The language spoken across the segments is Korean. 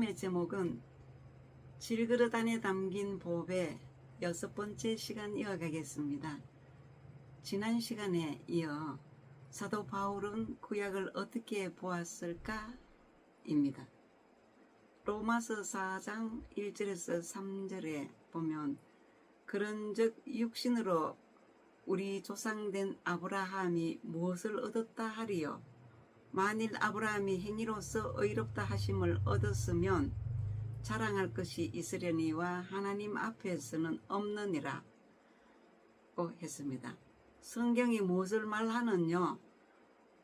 오늘 제목은 질그릇 안에 담긴 보배 6번째 시간 이어가겠습니다. 지난 시간에 이어 사도 바울은 구약을 어떻게 보았을까? 입니다. 로마서 4장 1절에서 3절에 보면 그런즉 육신으로 우리 조상된 아브라함이 무엇을 얻었다 하리요? 만일 아브라함이 행위로서 의롭다 하심을 얻었으면 자랑할 것이 있으려니와 하나님 앞에서는 없느니라 고 했습니다. 성경이 무엇을 말하느냐?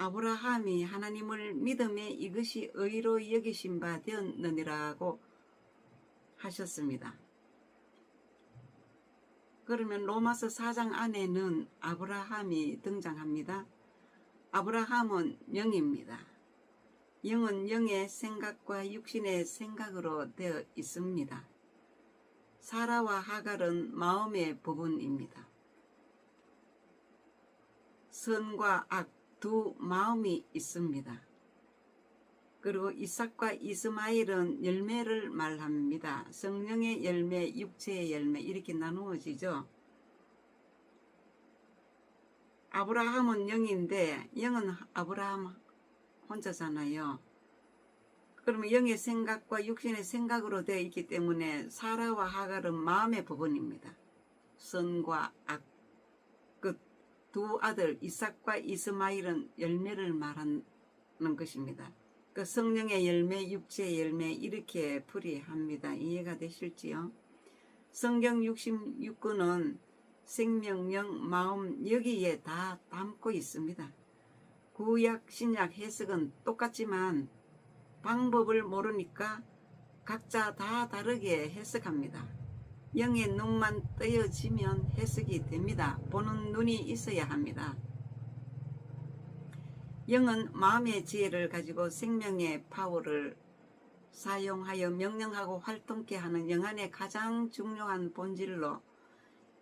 아브라함이 하나님을 믿음에 이것이 의로 여기신 바 되었느니라고 하셨습니다. 그러면 로마서 4장 안에는 아브라함이 등장합니다. 아브라함은 영입니다. 영은 영의 생각과 육신의 생각으로 되어 있습니다. 사라와 하갈은 마음의 부분입니다. 선과 악 두 마음이 있습니다. 그리고 이삭과 이스마엘은 열매를 말합니다. 성령의 열매, 육체의 열매 이렇게 나누어지죠. 아브라함은 영인데 영은 아브라함 혼자잖아요. 그러면 영의 생각과 육신의 생각으로 되어 있기 때문에 사라와 하갈은 마음의 부분입니다. 선과 악, 그 두 아들 이삭과 이스마엘은 열매를 말하는 것입니다. 그 성령의 열매, 육체의 열매 이렇게 풀이합니다. 이해가 되실지요? 성경 66권은 생명, 영, 마음 여기에 다 담고 있습니다. 구약, 신약 해석은 똑같지만 방법을 모르니까 각자 다 다르게 해석합니다. 영의 눈만 뜨여지면 해석이 됩니다. 보는 눈이 있어야 합니다. 영은 마음의 지혜를 가지고 생명의 파워를 사용하여 명령하고 활동케 하는 영안의 가장 중요한 본질로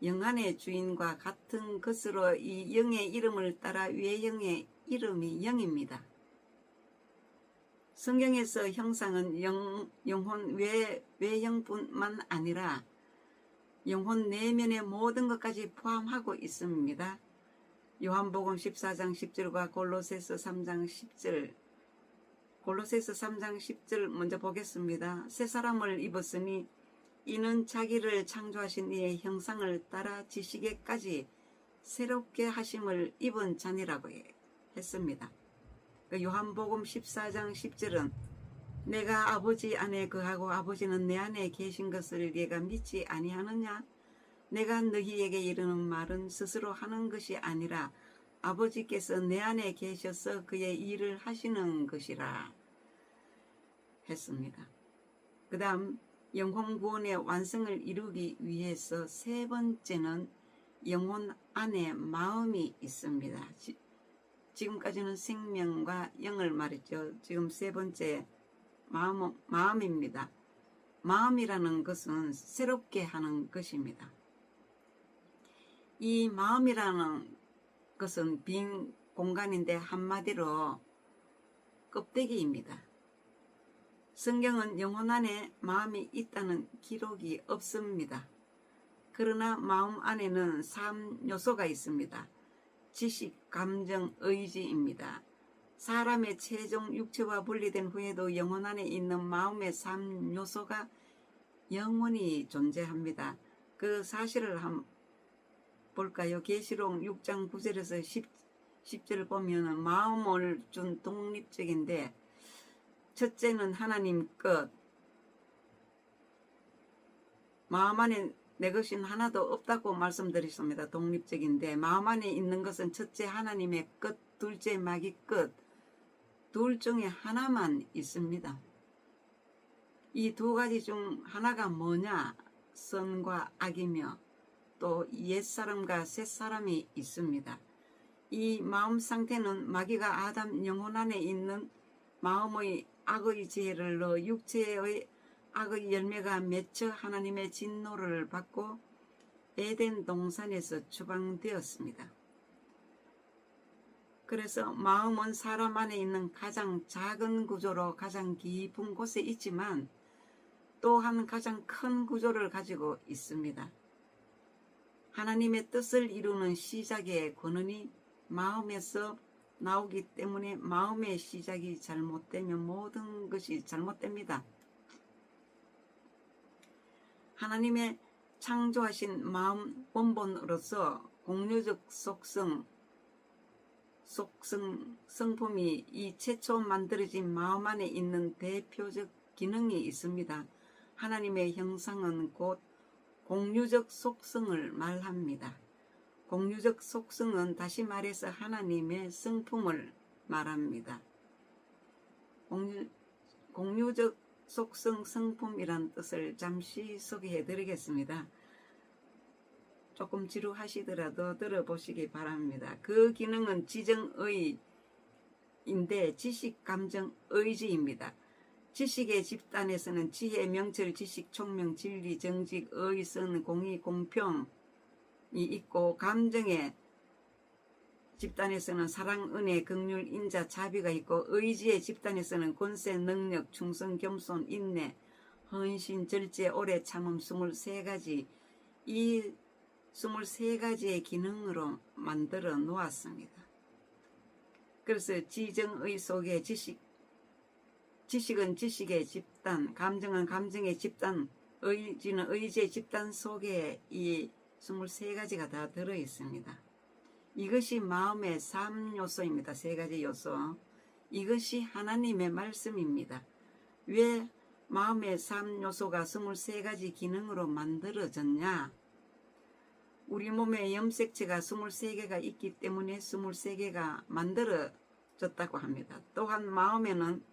영안의 주인과 같은 것으로 이 영의 이름을 따라 외영의 이름이 영입니다. 성경에서 형상은 영혼 외영뿐만 아니라 영혼 내면의 모든 것까지 포함하고 있습니다. 요한복음 14장 10절과 골로새서 3장 10절 골로새서 3장 10절 먼저 보겠습니다. 새 사람을 입었으니 이는 자기를 창조하신 이의 형상을 따라 지시기까지 새롭게 하심을 입은 자니라고 했습니다. 요한복음 14장 10절은 내가 아버지 안에 거하고 아버지는 내 안에 계신 것을 네가 믿지 아니하느냐? 내가 너희에게 이르는 말은 스스로 하는 것이 아니라 아버지께서 내 안에 계셔서 그의 일을 하시는 것이라 했습니다. 그 다음 영혼 구원의 완성을 이루기 위해서 세 번째는 영혼 안에 마음이 있습니다. 지금까지는 생명과 영을 말했죠. 지금 세 번째 마음입니다. 마음이라는 것은 새롭게 하는 것입니다. 이 마음이라는 것은 빈 공간인데 한마디로 껍데기입니다. 성경은 영혼 안에 마음이 있다는 기록이 없습니다. 그러나 마음 안에는 3요소가 있습니다. 지식, 감정, 의지입니다. 사람의 최종 육체와 분리된 후에도 영혼 안에 있는 마음의 3요소가 영원히 존재합니다. 그 사실을 한번 볼까요? 계시록 6장 9절에서 10절 보면 마음을 준 독립적인데 첫째는 하나님 것, 마음 안에 내 것은 하나도 없다고 말씀드렸습니다. 독립적인데 마음 안에 있는 것은 첫째 하나님의 것, 둘째 마귀 것, 둘 중에 하나만 있습니다. 이 두 가지 중 하나가 뭐냐? 선과 악이며 또 옛사람과 새사람이 있습니다. 이 마음 상태는 마귀가 아담 영혼 안에 있는 마음의 악의 지혜를 넣어 육체의 악의 열매가 맺혀 하나님의 진노를 받고 에덴 동산에서 추방되었습니다. 그래서 마음은 사람 안에 있는 가장 작은 구조로 가장 깊은 곳에 있지만 또한 가장 큰 구조를 가지고 있습니다. 하나님의 뜻을 이루는 시작의 근원이 마음에서 나오기 때문에 마음의 시작이 잘못되면 모든 것이 잘못됩니다. 하나님의 창조하신 마음 원본으로서 공유적 성품이 이 최초 만들어진 마음 안에 있는 대표적 기능이 있습니다. 하나님의 형상은 곧 공유적 속성을 말합니다. 공유적 속성은 다시 말해서 하나님의 성품을 말합니다. 공유적 속성 성품이란 뜻을 잠시 소개해 드리겠습니다. 조금 지루하시더라도 들어보시기 바랍니다. 그 기능은 지정의인데 지식, 감정, 의지입니다. 지식의 집단에서는 지혜, 명철, 지식, 총명, 진리, 정직, 의, 선, 공의, 공평이 있고, 감정의 집단에서는 사랑, 은혜, 긍휼, 인자, 자비가 있고, 의지의 집단에서는 권세, 능력, 충성, 겸손, 인내, 헌신, 절제, 오래 참음 23가지, 이 23가지의 기능으로 만들어 놓았습니다. 그래서 지정의 속에 지식은 지식의 집단, 감정은 감정의 집단, 의지는 의지의 집단 속에 이 23가지가 다 들어있습니다. 이것이 마음의 3요소입니다. 3가지 요소. 이것이 하나님의 말씀입니다. 왜 마음의 3요소가 23가지 기능으로 만들어졌냐? 우리 몸에 염색체가 23개가 있기 때문에 23개가 만들어졌다고 합니다. 또한 마음에는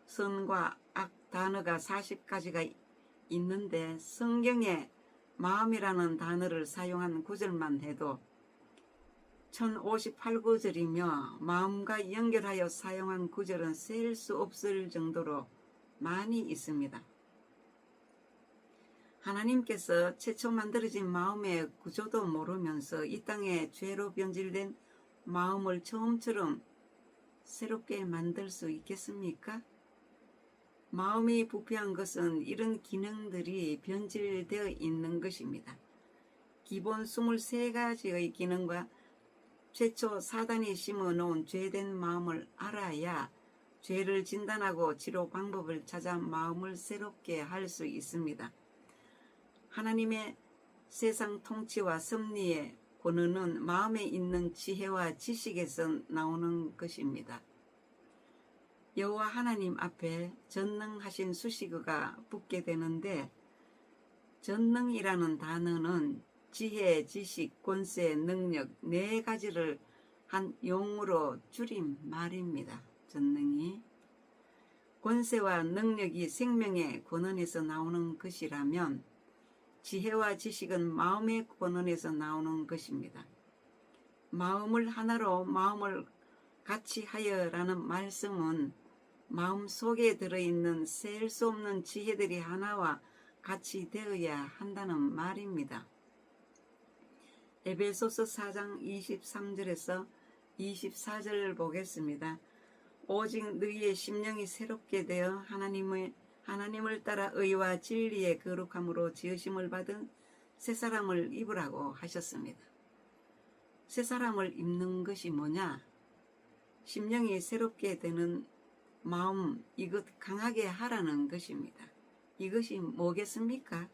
선과 악 단어가 40가지가 있는데 성경에 마음이라는 단어를 사용한 구절만 해도 1058구절이며 마음과 연결하여 사용한 구절은 셀 수 없을 정도로 많이 있습니다. 하나님께서 최초 만들어진 마음의 구조도 모르면서 이 땅에 죄로 변질된 마음을 처음처럼 새롭게 만들 수 있겠습니까? 마음이 부패한 것은 이런 기능들이 변질되어 있는 것입니다. 기본 23가지의 기능과 최초 사단이 심어놓은 죄된 마음을 알아야 죄를 진단하고 치료 방법을 찾아 마음을 새롭게 할 수 있습니다. 하나님의 세상 통치와 섭리의 권한은 마음에 있는 지혜와 지식에서 나오는 것입니다. 여호와 하나님 앞에 전능하신 수식어가 붙게 되는데 전능이라는 단어는 지혜, 지식, 권세, 능력 4가지를 한 용어로 줄인 말입니다. 전능이. 권세와 능력이 생명의 권한에서 나오는 것이라면 지혜와 지식은 마음의 권한에서 나오는 것입니다. 마음을 하나로 마음을 같이 하여라는 말씀은 마음 속에 들어있는 셀 수 없는 지혜들이 하나와 같이 되어야 한다는 말입니다. 에베소서 4장 23절에서 24절을 보겠습니다. 오직 너희의 심령이 새롭게 되어 하나님을 따라 의와 진리의 거룩함으로 지으심을 받은 새 사람을 입으라고 하셨습니다. 새 사람을 입는 것이 뭐냐? 심령이 새롭게 되는 마음, 이것 강하게 하라는 것입니다. 이것이 뭐겠습니까?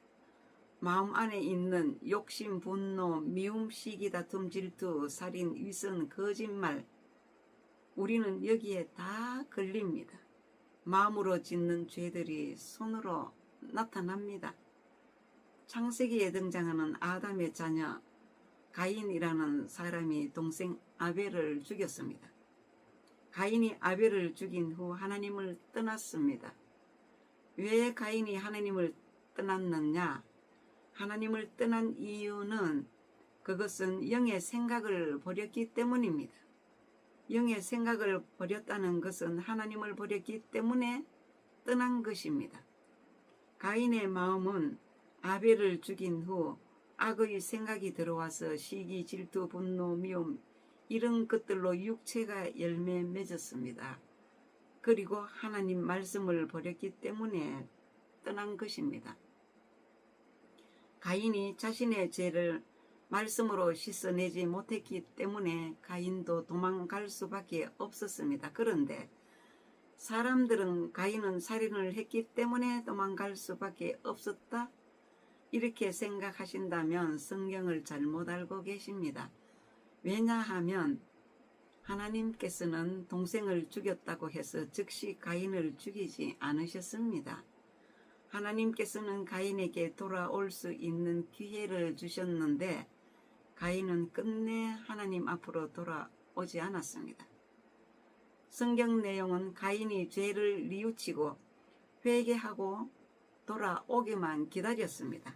마음 안에 있는 욕심, 분노, 미움, 시기, 다툼, 질투, 살인, 위선, 거짓말, 우리는 여기에 다 걸립니다. 마음으로 짓는 죄들이 손으로 나타납니다. 창세기에 등장하는 아담의 자녀 가인이라는 사람이 동생 아벨을 죽였습니다. 가인이 아벨을 죽인 후 하나님을 떠났습니다. 왜 가인이 하나님을 떠났느냐? 하나님을 떠난 이유는 그것은 영의 생각을 버렸기 때문입니다. 영의 생각을 버렸다는 것은 하나님을 버렸기 때문에 떠난 것입니다. 가인의 마음은 아벨을 죽인 후 악의 생각이 들어와서 시기, 질투, 분노, 미움 이런 것들로 육체가 열매 맺었습니다. 그리고 하나님 말씀을 버렸기 때문에 떠난 것입니다. 가인이 자신의 죄를 말씀으로 씻어내지 못했기 때문에 가인도 도망갈 수밖에 없었습니다. 그런데 사람들은 가인은 살인을 했기 때문에 도망갈 수밖에 없었다, 이렇게 생각하신다면 성경을 잘못 알고 계십니다. 왜냐하면 하나님께서는 동생을 죽였다고 해서 즉시 가인을 죽이지 않으셨습니다. 하나님께서는 가인에게 돌아올 수 있는 기회를 주셨는데 가인은 끝내 하나님 앞으로 돌아오지 않았습니다. 성경 내용은 가인이 죄를 뉘우치고 회개하고 돌아오기만 기다렸습니다.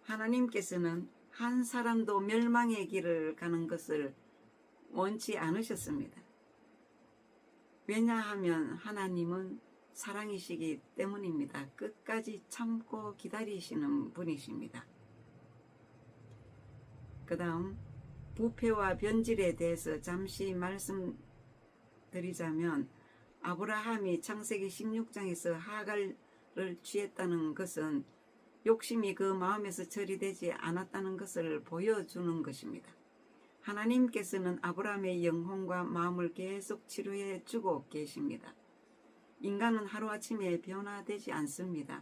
하나님께서는 한 사람도 멸망의 길을 가는 것을 원치 않으셨습니다. 왜냐하면 하나님은 사랑이시기 때문입니다. 끝까지 참고 기다리시는 분이십니다. 그 다음 부패와 변질에 대해서 잠시 말씀드리자면, 아브라함이 창세기 16장에서 하갈을 취했다는 것은 욕심이 그 마음에서 처리되지 않았다는 것을 보여주는 것입니다. 하나님께서는 아브라함의 영혼과 마음을 계속 치료해 주고 계십니다. 인간은 하루아침에 변화되지 않습니다.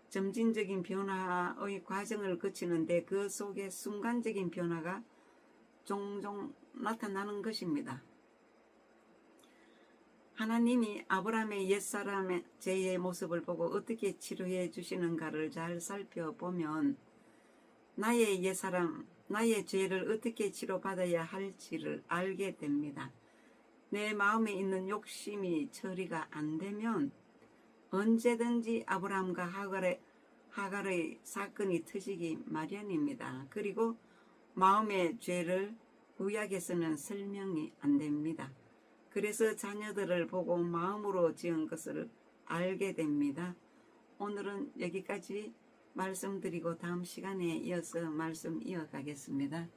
점진적인 변화의 과정을 거치는데 그 속에 순간적인 변화가 종종 나타나는 것입니다. 하나님이 아브라함의 옛사람의 죄의 모습을 보고 어떻게 치료해 주시는가를 잘 살펴보면 나의 옛사람, 나의 죄를 어떻게 치료받아야 할지를 알게 됩니다. 내 마음에 있는 욕심이 처리가 안 되면 언제든지 아브라함과 하갈의 사건이 터지기 마련입니다. 그리고 마음의 죄를 구약에서는 설명이 안 됩니다. 그래서 자녀들을 보고 마음으로 지은 것을 알게 됩니다. 오늘은 여기까지 말씀드리고 다음 시간에 이어서 말씀 이어가겠습니다.